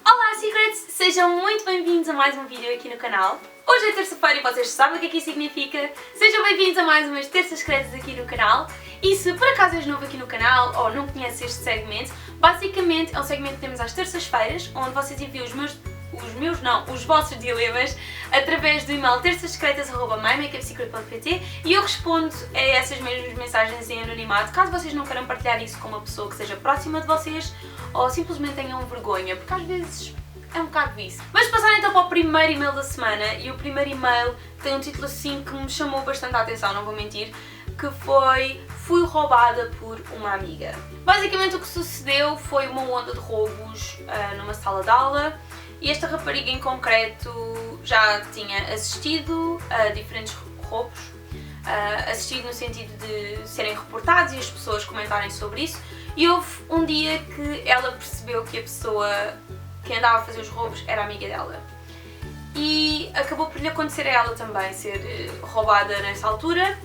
Olá Secrets! Sejam muito bem-vindos a mais um vídeo aqui no canal. Hoje é terça-feira e vocês sabem o que é que isso significa. Sejam bem-vindos a mais umas terças secretas aqui no canal. E se por acaso és novo aqui no canal ou não conheces este segmento, basicamente é um segmento que temos às terças-feiras, onde vocês enviam os vossos dilemas através do e-mail terçassecretas@mymakeupsecret.pt e eu respondo a essas mesmas mensagens em anonimato, caso vocês não queiram partilhar isso com uma pessoa que seja próxima de vocês ou simplesmente tenham vergonha, porque às vezes é um bocado isso. Vamos passar então para o primeiro e-mail da semana e o primeiro e-mail tem um título assim que me chamou bastante a atenção, não vou mentir, que foi "Fui roubada por uma amiga". Basicamente o que sucedeu foi uma onda de roubos numa sala de aula. E esta rapariga em concreto já tinha assistido a diferentes roubos, assistido no sentido de serem reportados e as pessoas comentarem sobre isso, e houve um dia que ela percebeu que a pessoa que andava a fazer os roubos era amiga dela. E acabou por lhe acontecer a ela também ser roubada nessa altura.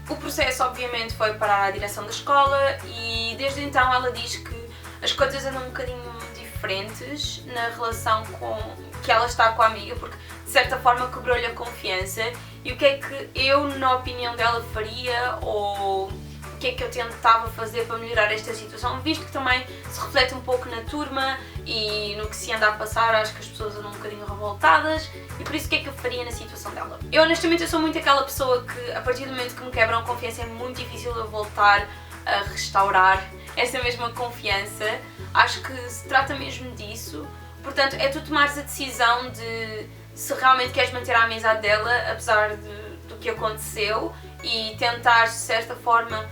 O processo obviamente foi parar à direção da escola e desde então ela diz que as coisas andam um bocadinho diferentes na relação que ela está com a amiga, porque de certa forma quebrou-lhe a confiança. E o que é que eu, na opinião dela, faria, ou o que é que eu tentava fazer para melhorar esta situação, visto que também se reflete um pouco na turma e no que se anda a passar. Acho que as pessoas andam um bocadinho revoltadas e por isso o que é que eu faria na situação dela? Eu honestamente eu sou muito aquela pessoa que a partir do momento que me quebram a confiança é muito difícil eu voltar a restaurar essa mesma confiança. Acho que se trata mesmo disso, portanto é tu tomares a decisão de se realmente queres manter a amizade dela apesar do que aconteceu e tentares de certa forma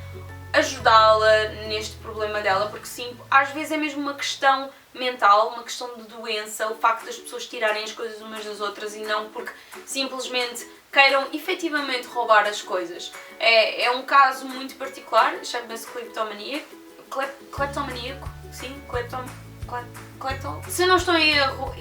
ajudá-la neste problema dela, porque sim, às vezes é mesmo uma questão mental, uma questão de doença, o facto das pessoas tirarem as coisas umas das outras e não porque simplesmente queiram efetivamente roubar as coisas. É um caso muito particular, chama-se cleptomaníaco, sim, se eu não estou em erro,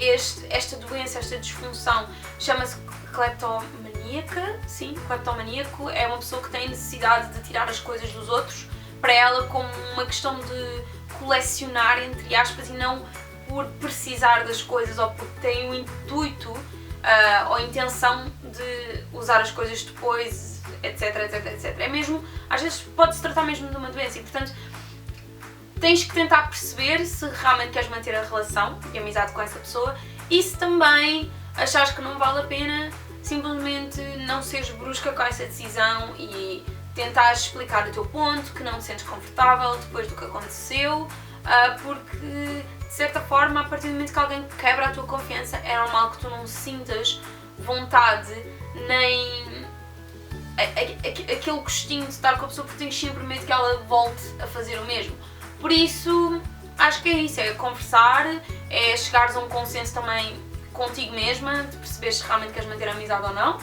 esta doença, esta disfunção chama-se cleptomaníaca, sim, cleptomaníaco. É uma pessoa que tem necessidade de tirar as coisas dos outros para ela como uma questão de colecionar, entre aspas, e não por precisar das coisas ou porque tem o intuito ou a intenção de usar as coisas depois, etc, etc, etc. É mesmo, às vezes pode-se tratar mesmo de uma doença e, portanto, tens que tentar perceber se realmente queres manter a relação e a amizade com essa pessoa e se também achares que não vale a pena, simplesmente não seres brusca com essa decisão e tentares explicar o teu ponto, que não te sentes confortável depois do que aconteceu, porque de certa forma, a partir do momento que alguém quebra a tua confiança, é normal que tu não sintas vontade nem aquele gostinho de estar com a pessoa, porque tens sempre medo que ela volte a fazer o mesmo. Por isso, acho que é isso, é conversar, é chegares a um consenso também contigo mesma, de perceber se realmente queres manter a amizade ou não,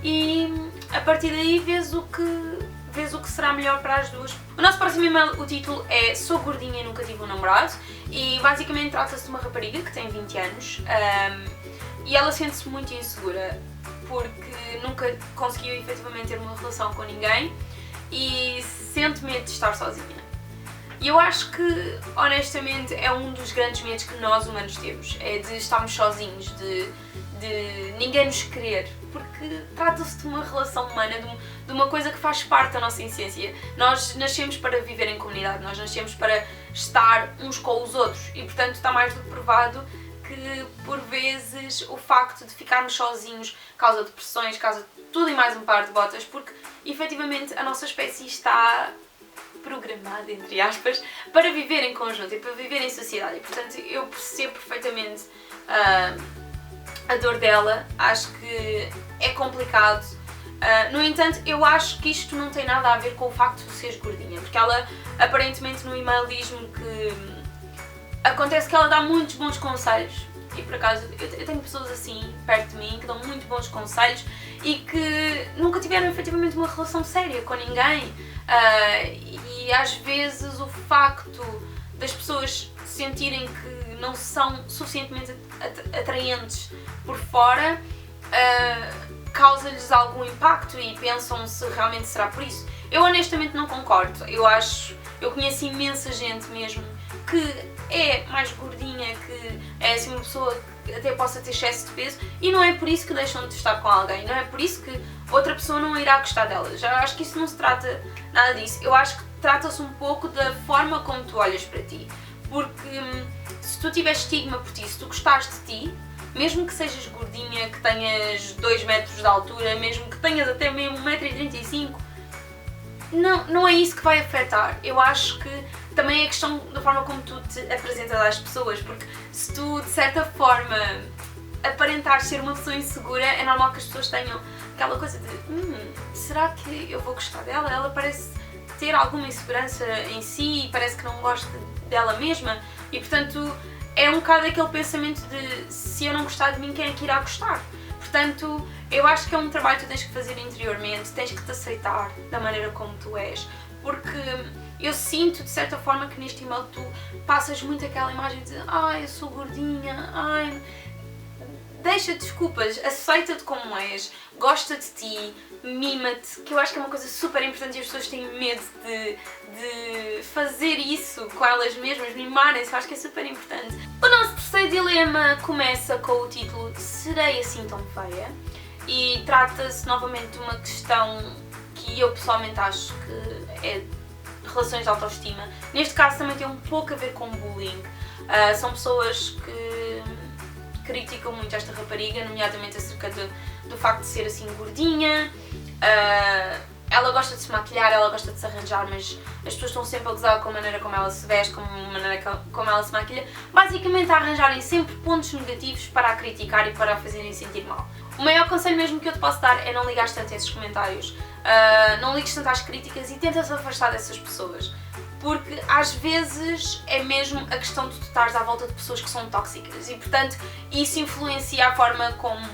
e a partir daí vês o que será melhor para as duas. O nosso próximo e-mail, o título é "Sou gordinha e nunca tive um namorado", e basicamente trata-se de uma rapariga que tem 20 anos e ela sente-se muito insegura porque nunca conseguiu efetivamente ter uma relação com ninguém e sente medo de estar sozinha. E eu acho que, honestamente, é um dos grandes medos que nós humanos temos, é de estarmos sozinhos, de ninguém nos querer, porque trata-se de uma relação humana, de uma coisa que faz parte da nossa essência. Nós nascemos para viver em comunidade, nós nascemos para estar uns com os outros e, portanto, está mais do que provado que, por vezes, o facto de ficarmos sozinhos causa depressões, causa tudo e mais um par de botas, porque, efetivamente, a nossa espécie está programada, entre aspas, para viver em conjunto e para viver em sociedade e, portanto, eu percebo perfeitamente a dor dela. Acho que é complicado. No entanto, eu acho que isto não tem nada a ver com o facto de seres gordinha, porque ela aparentemente no e-mail diz-me que acontece que ela dá muitos bons conselhos e por acaso eu tenho pessoas assim perto de mim que dão muito bons conselhos e que nunca tiveram efetivamente uma relação séria com ninguém. E às vezes o facto das pessoas sentirem que não são suficientemente atraentes por fora causa-lhes algum impacto e pensam se realmente será por isso. Eu honestamente não concordo. Eu conheço imensa gente mesmo que é mais gordinha, que é assim uma pessoa que até possa ter excesso de peso e não é por isso que deixam de estar com alguém, não é por isso que outra pessoa não irá gostar dela. Já acho que isso não se trata nada disso. Eu acho que trata-se um pouco da forma como tu olhas para ti. Porque se tu tiveres estigma por ti, se tu gostares de ti, mesmo que sejas gordinha, que tenhas 2 metros de altura, mesmo que tenhas até mesmo 1,35 m, não é isso que vai afetar. Eu acho que também é questão da forma como tu te apresentas às pessoas, porque se tu, de certa forma, aparentares ser uma pessoa insegura, é normal que as pessoas tenham aquela coisa de será que eu vou gostar dela? Ela parece ter alguma insegurança em si e parece que não gosta dela mesma e, portanto, é um bocado aquele pensamento de se eu não gostar de mim, quem é que irá gostar? Portanto, eu acho que é um trabalho que tu tens que fazer interiormente, tens que te aceitar da maneira como tu és, porque eu sinto de certa forma que neste e-mail tu passas muito aquela imagem de ai, eu sou gordinha, ai... Deixa desculpas, aceita-te como és, gosta de ti, mima-te, que eu acho que é uma coisa super importante e as pessoas têm medo de fazer isso com elas mesmas, mimarem-se, eu acho que é super importante. O nosso terceiro dilema começa com o título Serei assim tão feia? E trata-se novamente de uma questão que eu pessoalmente acho que é relações de autoestima. Neste caso também tem um pouco a ver com bullying. São pessoas que criticam muito esta rapariga, nomeadamente acerca do facto de ser assim gordinha. Ela gosta de se maquilhar, ela gosta de se arranjar, mas as pessoas estão sempre a gozar com a maneira como ela se veste, com a maneira como ela se maquilha, basicamente a arranjarem sempre pontos negativos para a criticar e para a fazerem sentir mal. O maior conselho mesmo que eu te posso dar é não ligares tanto a esses comentários, não ligues tanto às críticas e tentas afastar dessas pessoas. Porque às vezes é mesmo a questão de tu estares à volta de pessoas que são tóxicas e, portanto, isso influencia a forma como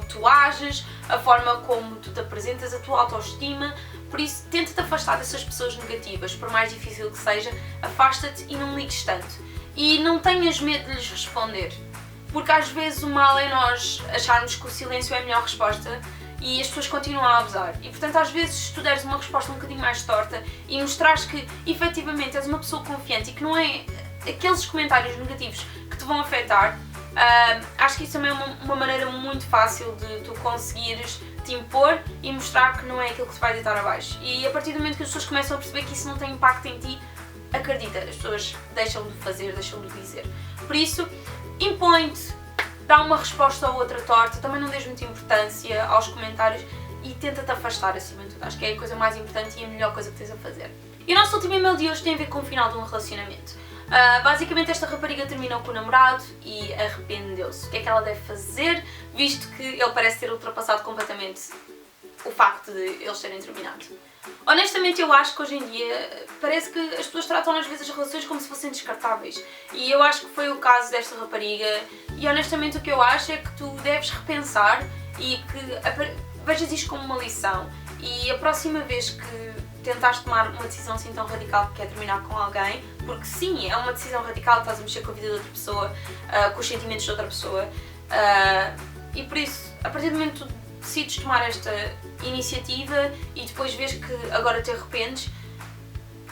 tu ages, a forma como tu te apresentas, a tua autoestima. Por isso, tenta-te afastar dessas pessoas negativas, por mais difícil que seja, afasta-te e não ligues tanto. E não tenhas medo de lhes responder, porque às vezes o mal é nós acharmos que o silêncio é a melhor resposta e as pessoas continuam a abusar. E, portanto, às vezes, se tu deres uma resposta um bocadinho mais torta e mostrares que, efetivamente, és uma pessoa confiante e que não é aqueles comentários negativos que te vão afetar, acho que isso também é uma maneira muito fácil de tu conseguires te impor e mostrar que não é aquilo que te vai deitar abaixo. E a partir do momento que as pessoas começam a perceber que isso não tem impacto em ti, acredita, as pessoas deixam de fazer, deixam de dizer. Por isso, impõe-te, dá uma resposta ou outra torta, também não dês muita importância aos comentários e tenta-te afastar acima de tudo. Acho que é a coisa mais importante e a melhor coisa que tens a fazer. E o nosso último e-mail de hoje tem a ver com o final de um relacionamento. Basicamente esta rapariga terminou com o namorado e arrependeu-se. O que é que ela deve fazer, visto que ele parece ter ultrapassado completamente o facto de eles terem terminado? Honestamente, eu acho que hoje em dia parece que as pessoas tratam às vezes as relações como se fossem descartáveis e eu acho que foi o caso desta rapariga e honestamente o que eu acho é que tu deves repensar e que vejas isto como uma lição e a próxima vez que tentares tomar uma decisão assim tão radical que é terminar com alguém, porque sim, é uma decisão radical, estás a mexer com a vida de outra pessoa, com os sentimentos de outra pessoa e por isso, a partir do momento que tu decides tomar esta iniciativa e depois vês que agora te arrependes,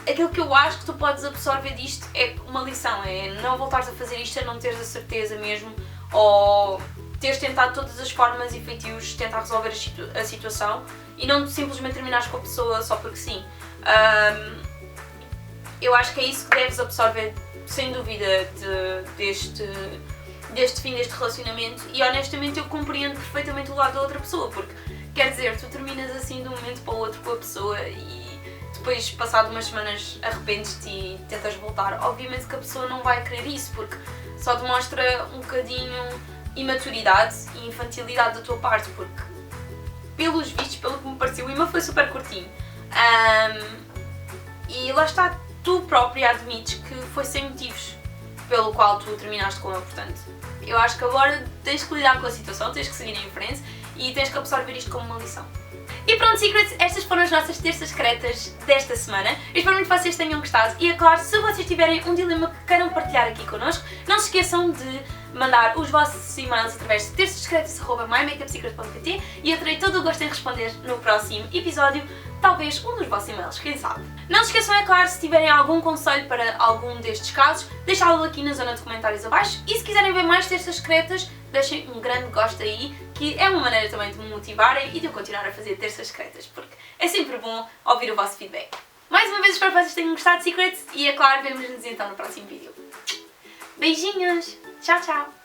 aquilo que eu acho que tu podes absorver disto é uma lição, é não voltares a fazer isto, é não teres a certeza mesmo, ou teres tentado todas as formas e feitios de tentar resolver a situação e não simplesmente terminares com a pessoa só porque sim. Eu acho que é isso que deves absorver, sem dúvida, deste fim deste relacionamento e honestamente eu compreendo perfeitamente o lado da outra pessoa, porque quer dizer, tu terminas assim de um momento para o outro com a pessoa e depois, passado umas semanas, arrependes-te e tentas voltar. Obviamente que a pessoa não vai querer isso, porque só demonstra um bocadinho imaturidade e infantilidade da tua parte, porque pelos vistos, pelo que me pareceu, o e-mail foi super curtinho. E lá está, tu própria admites que foi sem motivos pelo qual tu terminaste com ele, portanto, eu acho que agora tens que lidar com a situação, tens que seguir em frente e tens que absorver isto como uma lição. E pronto, Secrets, estas foram as nossas terças secretas desta semana. Eu espero muito que vocês tenham gostado e, é claro, se vocês tiverem um dilema que queiram partilhar aqui connosco, não se esqueçam de mandar os vossos e-mails através de terçasecretas@mymakeupsecret.pt e eu terei todo o gosto em responder no próximo episódio, talvez um dos vossos e-mails, quem sabe. Não se esqueçam, é claro, se tiverem algum conselho para algum destes casos, deixá-lo aqui na zona de comentários abaixo e se quiserem ver mais terças secretas, deixem um grande gosto aí, que é uma maneira também de me motivarem e de eu continuar a fazer terças secretas, porque é sempre bom ouvir o vosso feedback. Mais uma vez espero que vocês tenham gostado de Secrets e, é claro, vemo-nos então no próximo vídeo. Beijinhos! Tchau, tchau!